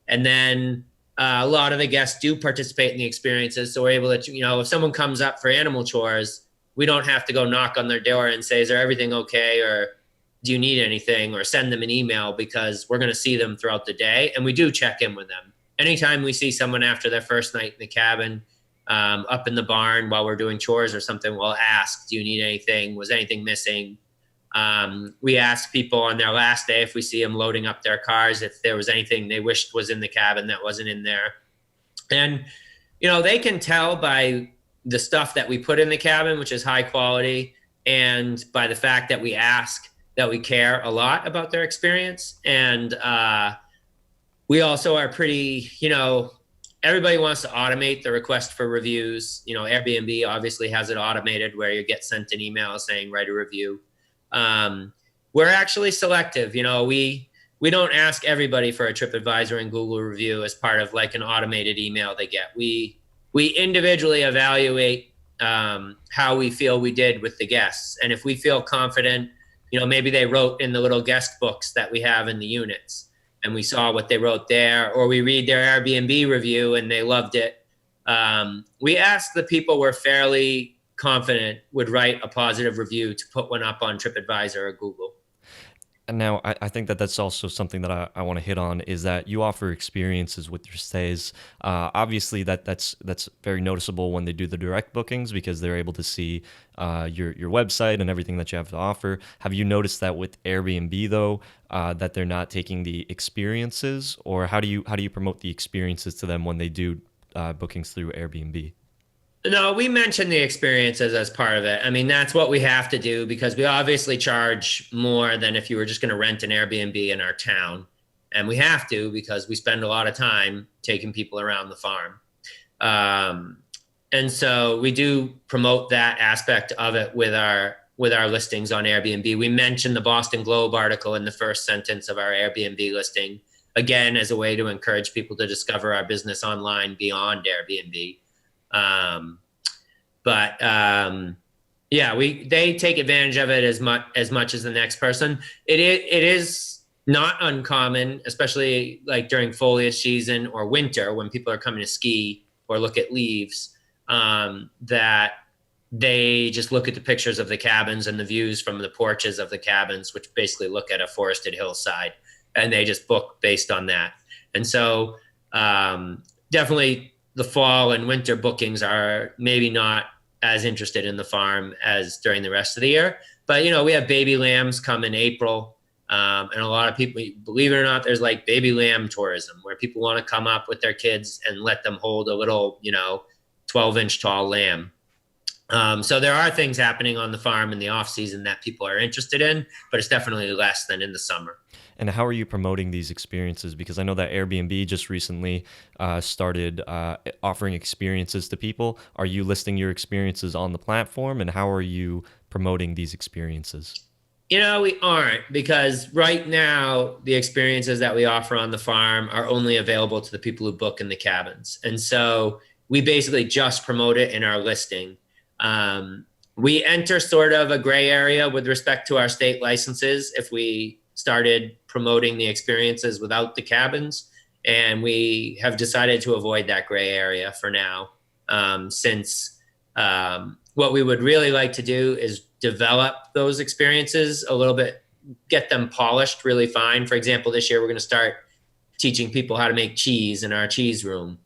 And then a lot of the guests do participate in the experiences. So we're able to, if someone comes up for animal chores, we don't have to go knock on their door and say, is there everything okay? Or do you need anything? Or send them an email because we're going to see them throughout the day. And we do check in with them. Anytime we see someone after their first night in the cabin, up in the barn while we're doing chores or something, we'll ask, do you need anything? Was anything missing? We ask people on their last day, if we see them loading up their cars, if there was anything they wished was in the cabin that wasn't in there. And, they can tell by the stuff that we put in the cabin, which is high quality, and by the fact that we ask that we care a lot about their experience. And we also are pretty, everybody wants to automate the request for reviews. Airbnb obviously has it automated where you get sent an email saying, write a review. We're actually selective. We we don't ask everybody for a TripAdvisor and Google review as part of like an automated email they get. We individually evaluate how we feel we did with the guests, and if we feel confident, maybe they wrote in the little guest books that we have in the units, and we saw what they wrote there, or we read their Airbnb review and they loved it. We asked the people we're fairly confident would write a positive review to put one up on TripAdvisor or Google. And now I think that that's also something that I want to hit on is that you offer experiences with your stays. Obviously, that's very noticeable when they do the direct bookings because they're able to see your website and everything that you have to offer. Have you noticed that with Airbnb though, that they're not taking the experiences, or how do you promote the experiences to them when they do bookings through Airbnb? No, we mentioned the experiences as part of it. I mean, that's what we have to do because we obviously charge more than if you were just going to rent an Airbnb in our town. And we have to because we spend a lot of time taking people around the farm. And so we do promote that aspect of it with our listings on Airbnb. We mentioned the Boston Globe article in the first sentence of our Airbnb listing, again, as a way to encourage people to discover our business online beyond Airbnb. They take advantage of it as much as the next person. It is not uncommon, especially like during foliage season or winter when people are coming to ski or look at leaves, that they just look at the pictures of the cabins and the views from the porches of the cabins, which basically look at a forested hillside, and they just book based on that. And so definitely the fall and winter bookings are maybe not as interested in the farm as during the rest of the year. But, we have baby lambs come in April. And a lot of people, believe it or not, there's like baby lamb tourism where people want to come up with their kids and let them hold a little, 12-inch tall lamb. So there are things happening on the farm in the off season that people are interested in, but it's definitely less than in the summer. And how are you promoting these experiences? Because I know that Airbnb just recently started offering experiences to people. Are you listing your experiences on the platform, and how are you promoting these experiences? We aren't, because right now the experiences that we offer on the farm are only available to the people who book in the cabins. And so we basically just promote it in our listing. We enter sort of a gray area with respect to our state licenses if we started promoting the experiences without the cabins. And we have decided to avoid that gray area for now, since what we would really like to do is develop those experiences a little bit, get them polished really fine. For example, this year we're going to start teaching people how to make cheese in our cheese room.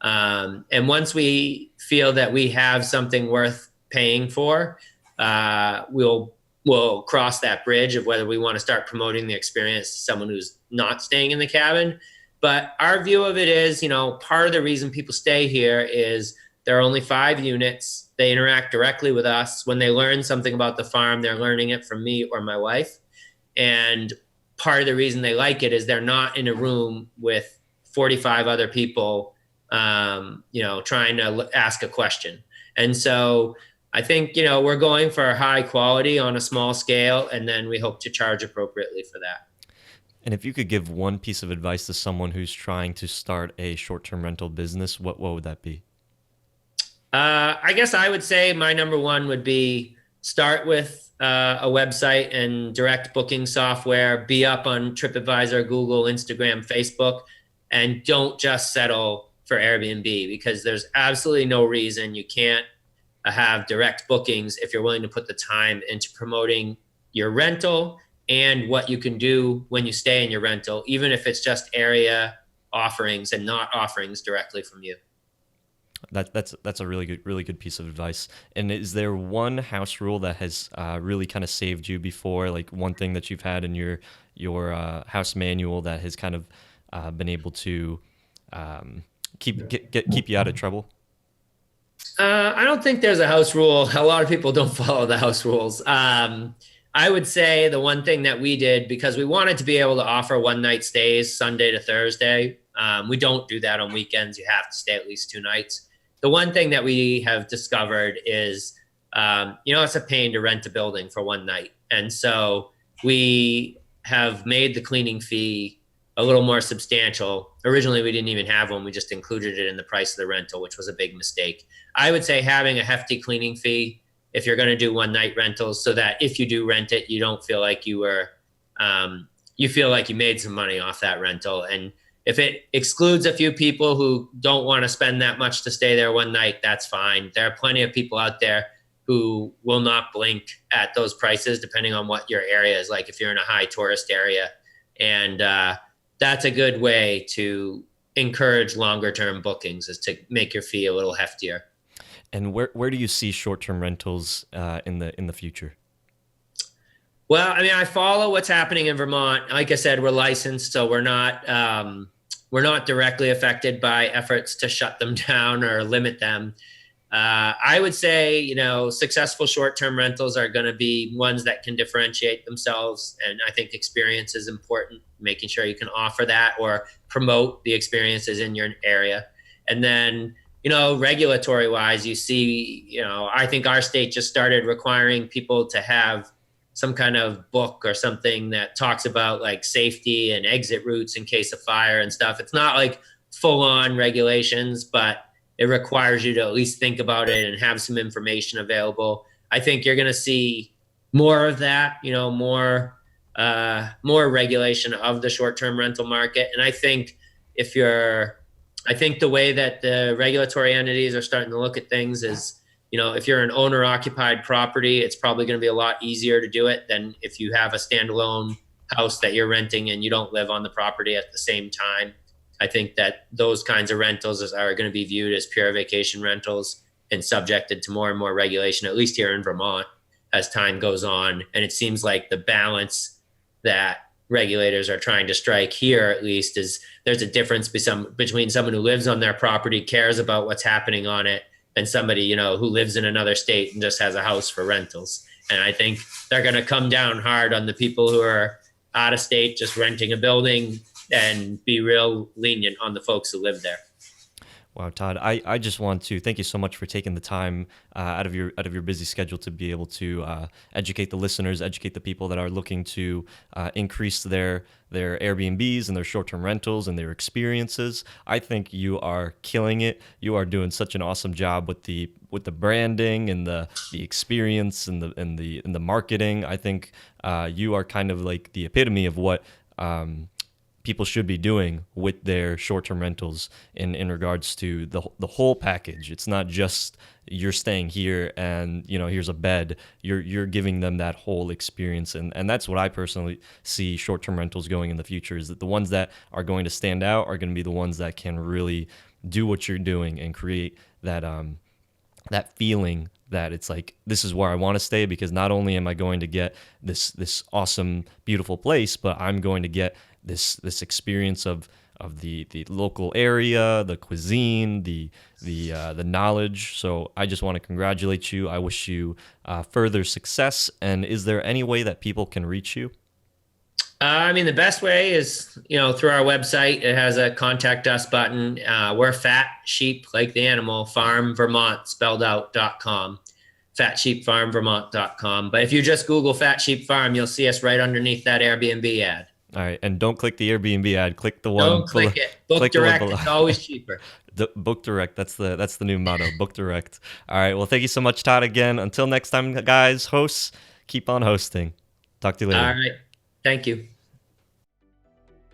And once we feel that we have something worth paying for, we'll cross that bridge of whether we want to start promoting the experience to someone who's not staying in the cabin. But our view of it is, part of the reason people stay here is there are only 5 units. They interact directly with us. When they learn something about the farm, they're learning it from me or my wife. And part of the reason they like it is they're not in a room with 45 other people, trying to ask a question. And so I think, we're going for high quality on a small scale, and then we hope to charge appropriately for that. And if you could give one piece of advice to someone who's trying to start a short-term rental business, what would that be? I guess I would say my number one would be start with a website and direct booking software, be up on TripAdvisor, Google, Instagram, Facebook, and don't just settle for Airbnb, because there's absolutely no reason you can't have direct bookings if you're willing to put the time into promoting your rental and what you can do when you stay in your rental, even if it's just area offerings and not offerings directly from you. That's a really good piece of advice. And is there one house rule that has really kind of saved you before, like one thing that you've had in your house manual that has kind of been able to keep you out of trouble? I don't think there's a house rule. A lot of people don't follow the house rules. I would say the one thing that we did, because we wanted to be able to offer one night stays Sunday to Thursday. We don't do that on weekends. You have to stay at least 2 nights. The one thing that we have discovered is, it's a pain to rent a building for one night. And so we have made the cleaning fee a little more substantial. Originally, we didn't even have one. We just included it in the price of the rental, which was a big mistake. I would say having a hefty cleaning fee if you're going to do one night rentals, so that if you do rent it, you don't feel like you feel like you made some money off that rental. And if it excludes a few people who don't want to spend that much to stay there one night, that's fine. There are plenty of people out there who will not blink at those prices, depending on what your area is like, if you're in a high tourist area. And that's a good way to encourage longer term bookings, is to make your fee a little heftier. And where do you see short-term rentals in the future? Well, I mean, I follow what's happening in Vermont. Like I said, we're licensed, so we're not directly affected by efforts to shut them down or limit them. I would say, successful short-term rentals are going to be ones that can differentiate themselves. And I think experience is important, making sure you can offer that or promote the experiences in your area. And then, regulatory wise, you see, I think our state just started requiring people to have some kind of book or something that talks about like safety and exit routes in case of fire and stuff. It's not like full on regulations, but it requires you to at least think about it and have some information available. I think you're going to see more of that, more regulation of the short-term rental market. And I think the way that the regulatory entities are starting to look at things is, if you're an owner-occupied property, it's probably going to be a lot easier to do it than if you have a standalone house that you're renting and you don't live on the property at the same time. I think that those kinds of rentals are going to be viewed as pure vacation rentals and subjected to more and more regulation, at least here in Vermont, as time goes on. And it seems like the balance that regulators are trying to strike here, at least, is there's a difference between someone who lives on their property, cares about what's happening on it, and somebody, who lives in another state and just has a house for rentals. And I think they're going to come down hard on the people who are out of state, just renting a building, and be real lenient on the folks who live there. Wow, Todd, I just want to thank you so much for taking the time out of your busy schedule to be able to educate the listeners, educate the people that are looking to increase their Airbnbs and their short-term rentals and their experiences. I think you are killing it. You are doing such an awesome job with the branding and the experience and the marketing. I think you are kind of like the epitome of what people should be doing with their short-term rentals in regards to the whole package. It's not just you're staying here and here's a bed. You're giving them that whole experience, and that's what I personally see short-term rentals going in the future, is that the ones that are going to stand out are going to be the ones that can really do what you're doing and create that feeling that it's like, this is where I want to stay, because not only am I going to get this awesome, beautiful place, but I'm going to get this experience of the local area, the cuisine, the knowledge. So I just want to congratulate you. I wish you further success. And is there any way that people can reach you? The best way is, through our website. It has a contact us button. We're Fat Sheep, like the animal, Farm Vermont, spelled out.com. fatsheepfarmvermont.com. But if you just Google Fat Sheep Farm, you'll see us right underneath that Airbnb ad. All right, and don't click the Airbnb ad. Click the one. Don't click it. Book direct. It's always cheaper. Book direct. That's the new motto. Book direct. All right. Well, thank you so much, Todd. Again, until next time, guys. Hosts, keep on hosting. Talk to you later. All right. Thank you.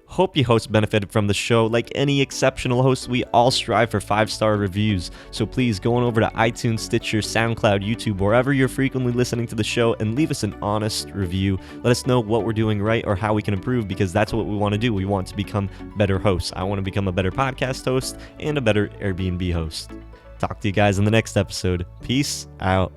Hope you hosts benefited from the show. Like any exceptional host, we all strive for 5-star reviews. So please go on over to iTunes, Stitcher, SoundCloud, YouTube, wherever you're frequently listening to the show, and leave us an honest review. Let us know what we're doing right or how we can improve, because that's what we want to do. We want to become better hosts. I want to become a better podcast host and a better Airbnb host. Talk to you guys in the next episode. Peace out.